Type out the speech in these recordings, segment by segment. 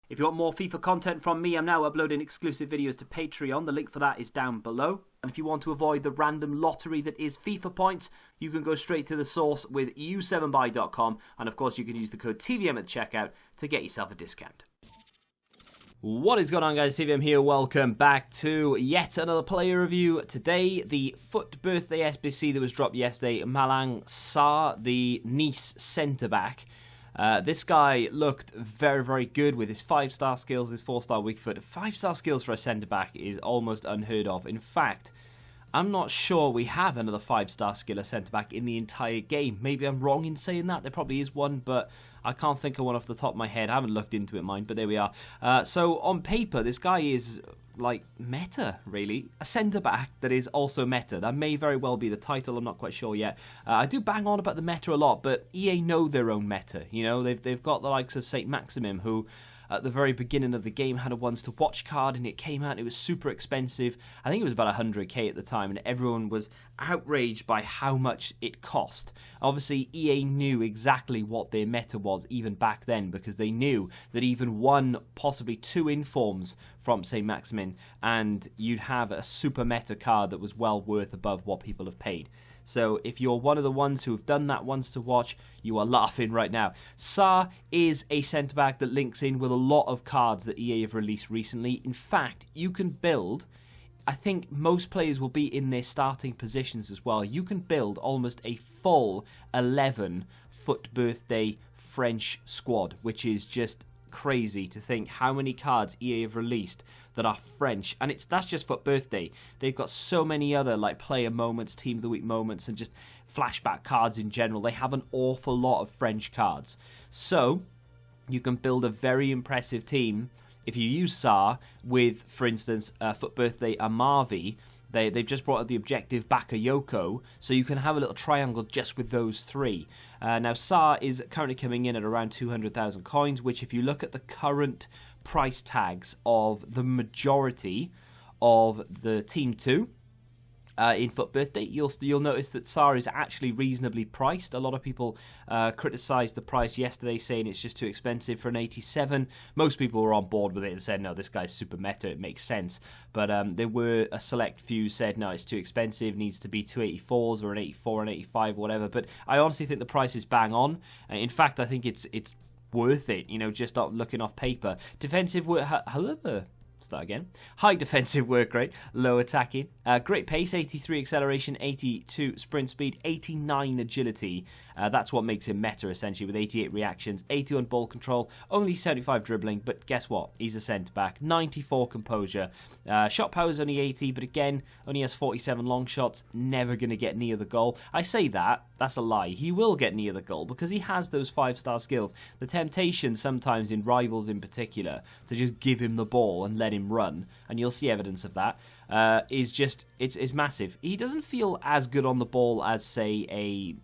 If you want more FIFA content from me, I'm now uploading exclusive videos to Patreon. The link for that is down below. And if you want to avoid the random lottery that is FIFA points, you can go straight to the source with u7buy.com. And of course, you can use the code TVM at checkout to get yourself a discount. What is going on, guys? TVM here. Welcome back to yet another player review. Today, the FUT Birthday SBC that was dropped yesterday, Malang Sarr, the Nice centre-back. This guy looked very, very good with his 5-star skills, his 4-star weak foot. 5-star skills for a centre-back is almost unheard of. In fact, I'm not sure we have another 5-star skiller centre-back in the entire game. Maybe I'm wrong in saying that. There probably is one, but I can't think of one off the top of my head. I haven't looked into it, mind, but there we are. So on paper, this guy is like meta, really. A centre-back that is also meta. That may very well be the title. I'm not quite sure yet. I do bang on about the meta a lot, but EA know their own meta. You know, they've got the likes of St. Maximin, who at the very beginning of the game had a ones to watch card, and it came out, it was super expensive. I think it was about 100k at the time, and everyone was outraged by how much it cost. Obviously, EA knew exactly what their meta was even back then, because they knew that even one, possibly two informs from St. Maximin, and you'd have a super meta card that was well worth above what people have paid. So if you're one of the ones who have done that once to watch, you are laughing right now. Sarr is a centre-back that links in with a lot of cards that EA have released recently. In fact, you can build, I think most players will be in their starting positions as well. You can build almost a full 11 FUT Birthday French squad, which is just crazy to think how many cards EA have released that are French, and that's just FUT Birthday. They've got so many other like player moments, team of the week moments, and just flashback cards in general. They have an awful lot of French cards, so you can build a very impressive team if you use Sarr with, for instance, FUT Birthday Amavi. They've just brought out the objective Bakayoko, so you can have a little triangle just with those three. Now, Sarr is currently coming in at around 200,000 coins, which if you look at the current price tags of the majority of the Team 2, in FUT Birthday, you'll notice that Sarr is actually reasonably priced. A lot of people criticised the price yesterday, saying it's just too expensive for an 87. Most people were on board with it and said, no, this guy's super meta, it makes sense. But there were a select few who said, no, it's too expensive, needs to be 284s or an 84, an 85, or whatever. But I honestly think the price is bang on. In fact, I think it's worth it, you know, just not looking off paper. Defensive work, however... Start again. High defensive work rate, low attacking, great pace, 83 acceleration, 82 sprint speed, 89 agility. That's what makes him meta, essentially, with 88 reactions, 81 ball control, only 75 dribbling, but guess what? He's a centre-back. 94 composure. Shot power is only 80, but again, only has 47 long shots, never going to get near the goal. I say that's a lie. He will get near the goal because he has those 5-star skills. The temptation sometimes in Rivals in particular to just give him the ball and let him run, and you'll see evidence of that, is just, it's massive. He doesn't feel as good on the ball as, say, a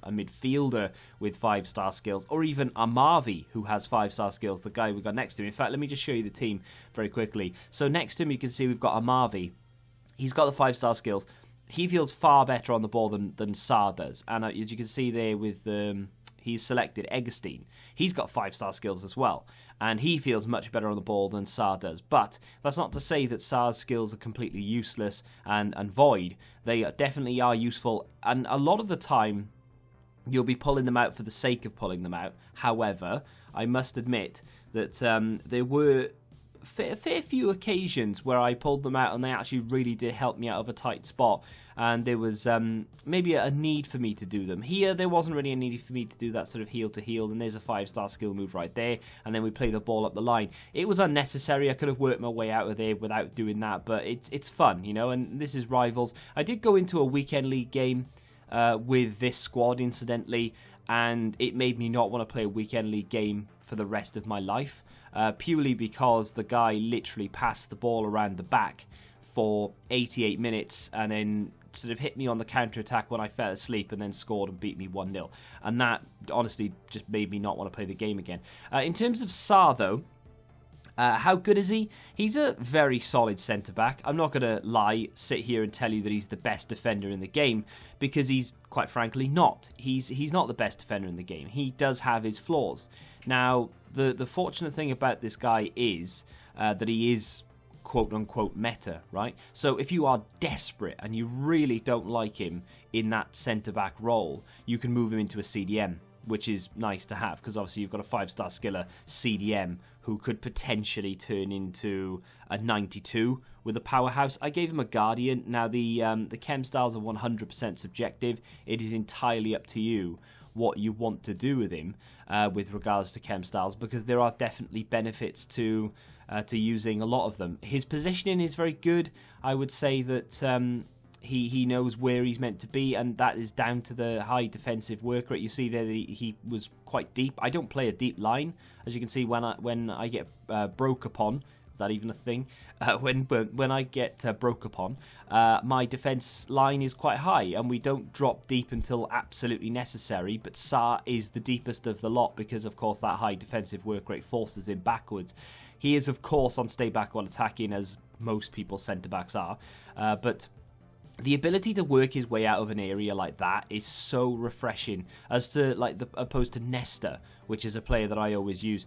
midfielder with 5-star skills, or even Amavi, who has 5-star skills, the guy we got next to him. In fact, let me just show you the team very quickly. So next to him, you can see we've got Amavi. He's got the 5-star skills. He feels far better on the ball than Sarr does, and as you can see there with he's selected Eggestein. He's got 5-star skills as well, and he feels much better on the ball than Sarr does. But that's not to say that Sarr's skills are completely useless and void. They definitely are useful, and a lot of the time you'll be pulling them out for the sake of pulling them out. However, I must admit that there were a fair few occasions where I pulled them out and they actually really did help me out of a tight spot, and there was maybe a need for me to do them. Here, there wasn't really a need for me to do that sort of heel-to-heel, and there's a 5-star skill move right there, and then we play the ball up the line. It was unnecessary. I could have worked my way out of there without doing that, but it's fun, you know, and this is Rivals. I did go into a weekend league game with this squad, incidentally, and it made me not want to play a weekend league game for the rest of my life. Purely because the guy literally passed the ball around the back for 88 minutes and then sort of hit me on the counter-attack when I fell asleep and then scored and beat me 1-0. And that, honestly, just made me not want to play the game again. In terms of Sarr, though, how good is he? He's a very solid centre-back. I'm not going to lie, sit here and tell you that he's the best defender in the game, because he's, quite frankly, not. He's not the best defender in the game. He does have his flaws. Now, the fortunate thing about this guy is that he is quote-unquote meta, right? So if you are desperate and you really don't like him in that centre-back role, you can move him into a CDM, which is nice to have, because obviously you've got a 5-star skiller CDM who could potentially turn into a 92 with a powerhouse. I gave him a Guardian. Now, the chem styles are 100% subjective. It is entirely up to you what you want to do with him with regards to chem styles, because there are definitely benefits to using a lot of them. His positioning is very good. I would say that he knows where he's meant to be, and that is down to the high defensive work rate. You see there that he was quite deep. I don't play a deep line, as you can see when I get broke upon. Is that even a thing? When I get broke upon, my defense line is quite high, and we don't drop deep until absolutely necessary. But Sarr is the deepest of the lot because, of course, that high defensive work rate forces him backwards. He is, of course, on stay back while attacking, as most people's centre-backs are. But the ability to work his way out of an area like that is so refreshing, as to opposed to Nesta, which is a player that I always use.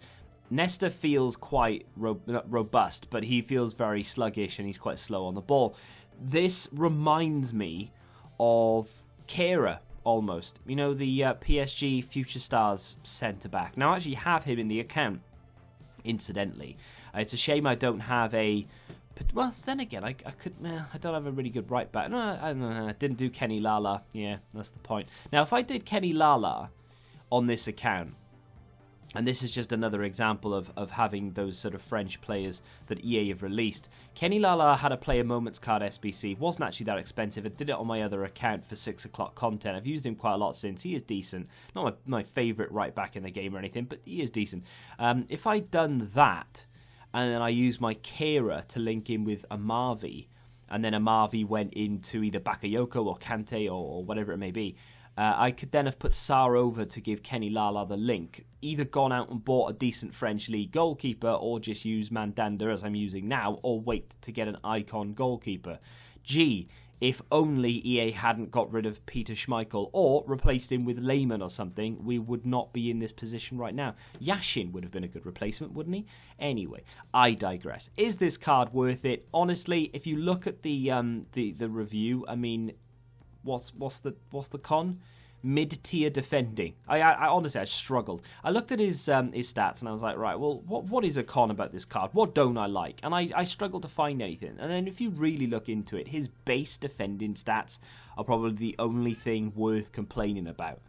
Nesta feels quite not robust, but he feels very sluggish and he's quite slow on the ball. This reminds me of Kehrer, almost. You know, the PSG Future Stars centre-back. Now, I actually have him in the account, incidentally. It's a shame I don't have a... Well, then again, I don't have a really good right back. No, I didn't do Kenny Lala. Yeah, that's the point. Now, if I did Kenny Lala on this account, and this is just another example of having those sort of French players that EA have released. Kenny Lala had a player moments card SBC. Wasn't actually that expensive. I did it on my other account for 6 o'clock content. I've used him quite a lot since. He is decent. Not my favourite right back in the game or anything, but he is decent. If I'd done that, and then I used my Kehrer to link in with Amavi, and then Amavi went into either Bakayoko or Kante or whatever it may be, I could then have put Sarr over to give Kenny Lala the link, either gone out and bought a decent French league goalkeeper, or just use Mandanda as I'm using now, or wait to get an icon goalkeeper. Gee, if only EA hadn't got rid of Peter Schmeichel or replaced him with Lehmann or something, we would not be in this position right now. Yashin would have been a good replacement, wouldn't he? Anyway, I digress. Is this card worth it? Honestly, if you look at the review, I mean, what's the con? Mid-tier defending. I honestly, I struggled. I looked at his stats and I was like, right, well, what is a con about this card? What don't I like? And I struggled to find anything. And then if you really look into it, his base defending stats are probably the only thing worth complaining about.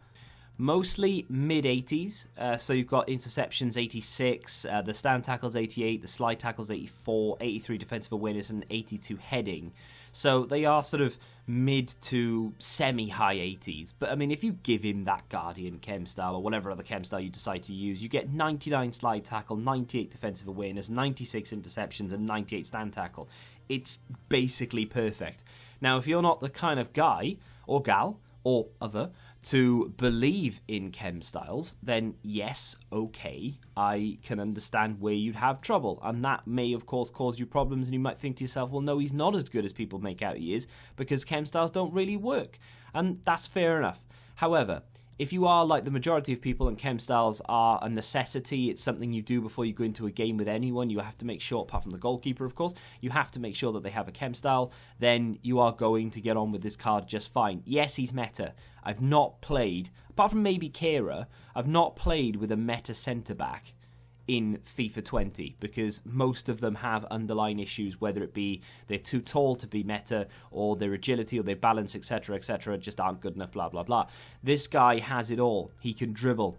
Mostly mid-80s, so you've got interceptions 86, the stand tackles 88, the slide tackles 84, 83 defensive awareness, and 82 heading. So they are sort of mid to semi-high 80s. But I mean, if you give him that Guardian chem style or whatever other chem style you decide to use, you get 99 slide tackle, 98 defensive awareness, 96 interceptions, and 98 stand tackle. It's basically perfect. Now, if you're not the kind of guy or gal or other to believe in chem styles, then yes, okay, I can understand where you'd have trouble. And that may, of course, cause you problems, and you might think to yourself, well, no, he's not as good as people make out he is, because chem styles don't really work. And that's fair enough. However, if you are like the majority of people and chem styles are a necessity, it's something you do before you go into a game with anyone, you have to make sure, apart from the goalkeeper of course, you have to make sure that they have a chem style, then you are going to get on with this card just fine. Yes, he's meta. I've not played, apart from maybe Kehrer, I've not played with a meta centre-back in FIFA 20, because most of them have underlying issues, whether it be they're too tall to be meta, or their agility or their balance, etc., just aren't good enough, blah, blah, blah. This guy has it all. He can dribble.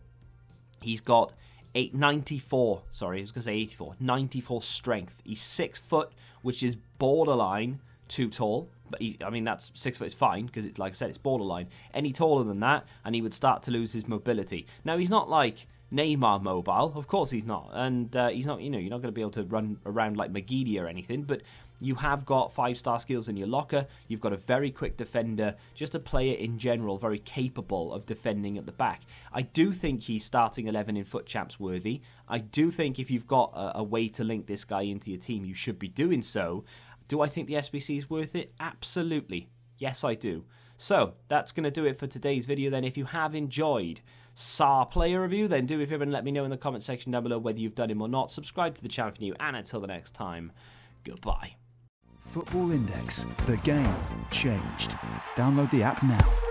He's got 94 strength. He's 6 foot, which is borderline too tall. But that's 6 foot is fine, because it's, like I said, it's borderline. Any taller than that, and he would start to lose his mobility. Now, he's not like Neymar mobile, of course he's not, and he's not. You're not going to be able to run around like Magidi or anything. But you have got 5-star skills in your locker. You've got a very quick defender, just a player in general, very capable of defending at the back. I do think he's starting 11 in FUT Champs worthy. I do think if you've got a way to link this guy into your team, you should be doing so. Do I think the SBC is worth it? Absolutely. Yes, I do. So, that's going to do it for today's video then. If you have enjoyed Sarr player review, then do me a favour and let me know in the comment section down below whether you've done him or not. Subscribe to the channel if you're new, and until the next time, goodbye. Football Index. The game changed. Download the app now.